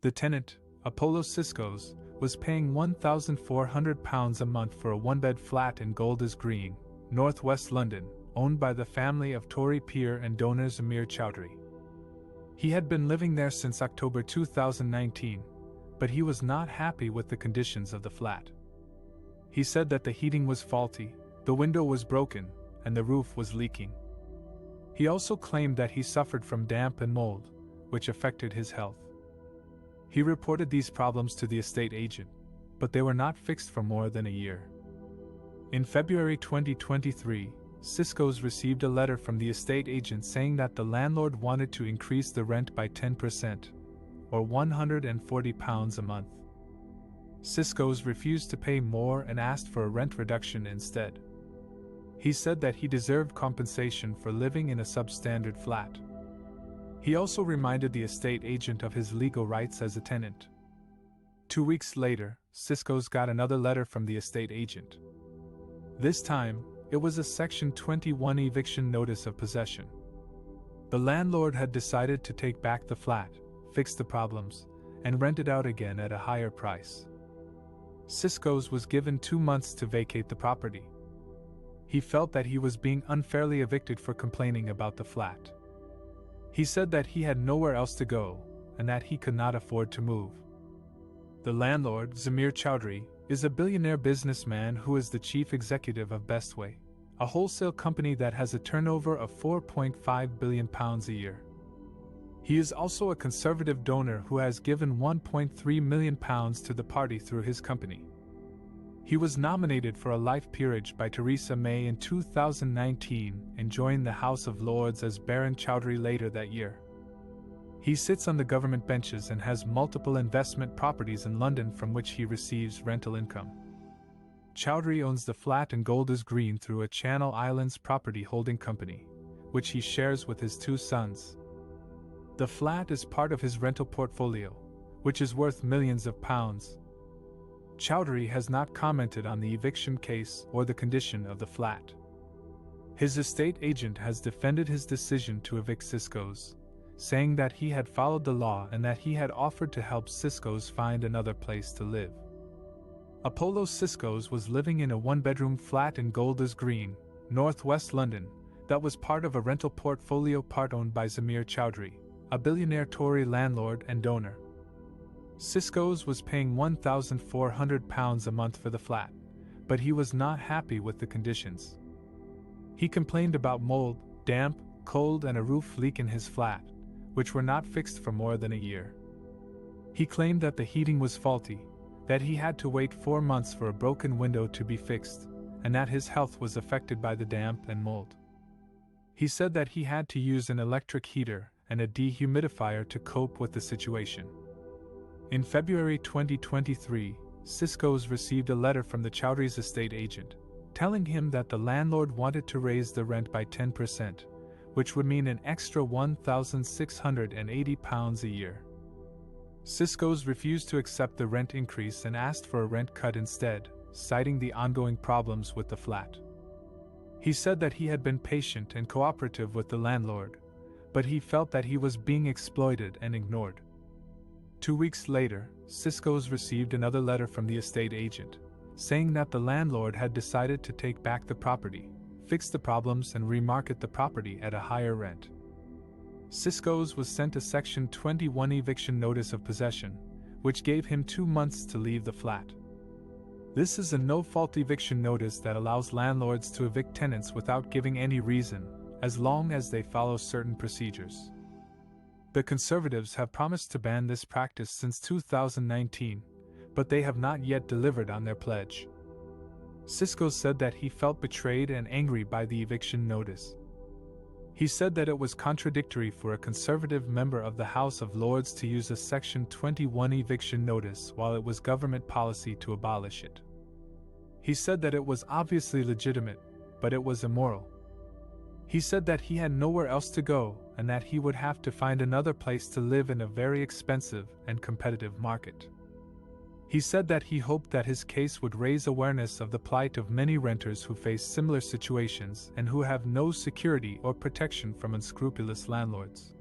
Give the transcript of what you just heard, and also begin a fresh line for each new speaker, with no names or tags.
The tenant, Apollo Cisco's, was paying £1,400 a month for a one-bed flat in Golders Green, northwest London, owned by the family of Tory peer and donor Zamir Chowdhury. He had been living there since October 2019, but he was not happy with the conditions of the flat. He said that the heating was faulty, the window was broken, and the roof was leaking. He also claimed that he suffered from damp and mold, which affected his health. He reported these problems to the estate agent, but they were not fixed for more than a year. In February 2023, Cisco's received a letter from the estate agent saying that the landlord wanted to increase the rent by 10%, or £140 a month. Cisco's refused to pay more and asked for a rent reduction instead. He said that he deserved compensation for living in a substandard flat. He also reminded the estate agent of his legal rights as a tenant. 2 weeks later, Cisco's got another letter from the estate agent. This time, it was a Section 21 eviction notice of possession. The landlord had decided to take back the flat, fix the problems, and rent it out again at a higher price. Cisco's was given 2 months to vacate the property. He felt that he was being unfairly evicted for complaining about the flat. He said that he had nowhere else to go, and that he could not afford to move. The landlord, Zamir Chowdhury, is a billionaire businessman who is the chief executive of Bestway, a wholesale company that has a turnover of £4.5 billion a year. He is also a conservative donor who has given £1.3 million to the party through his company. He was nominated for a life peerage by Theresa May in 2019 and joined the House of Lords as Baron Chowdhury later that year. He sits on the government benches and has multiple investment properties in London from which he receives rental income. Chowdhury owns the flat in Golders Green through a Channel Islands property holding company, which he shares with his 2 sons. The flat is part of his rental portfolio, which is worth millions of pounds. Chowdhury has not commented on the eviction case or the condition of the flat. His estate agent has defended his decision to evict Cisco's, saying that he had followed the law and that he had offered to help Cisco's find another place to live. Apollo Cisco's was living in a one-bedroom flat in Golders Green, northwest London, that was part of a rental portfolio part owned by Zamir Chowdhury, a billionaire Tory landlord and donor. Cisco's was paying £1,400 a month for the flat, but he was not happy with the conditions. He complained about mold, damp, cold and a roof leak in his flat, which were not fixed for more than a year. He claimed that the heating was faulty, that he had to wait 4 months for a broken window to be fixed, and that his health was affected by the damp and mold. He said that he had to use an electric heater and a dehumidifier to cope with the situation. In February 2023, Cisco's received a letter from the Chowdhury's estate agent, telling him that the landlord wanted to raise the rent by 10%, which would mean an extra £1,680 a year. Cisco's refused to accept the rent increase and asked for a rent cut instead, citing the ongoing problems with the flat. He said that he had been patient and cooperative with the landlord, but he felt that he was being exploited and ignored. 2 weeks later, Cisco's received another letter from the estate agent, saying that the landlord had decided to take back the property, fix the problems and remarket the property at a higher rent. Cisco's was sent a Section 21 eviction notice of possession, which gave him 2 months to leave the flat. This is a no-fault eviction notice that allows landlords to evict tenants without giving any reason, as long as they follow certain procedures. The Conservatives have promised to ban this practice since 2019, but they have not yet delivered on their pledge. Cisco said that he felt betrayed and angry by the eviction notice. He said that it was contradictory for a Conservative member of the House of Lords to use a Section 21 eviction notice while it was government policy to abolish it. He said that it was obviously legitimate, but it was immoral. He said that he had nowhere else to go and that he would have to find another place to live in a very expensive and competitive market. He said that he hoped that his case would raise awareness of the plight of many renters who face similar situations and who have no security or protection from unscrupulous landlords.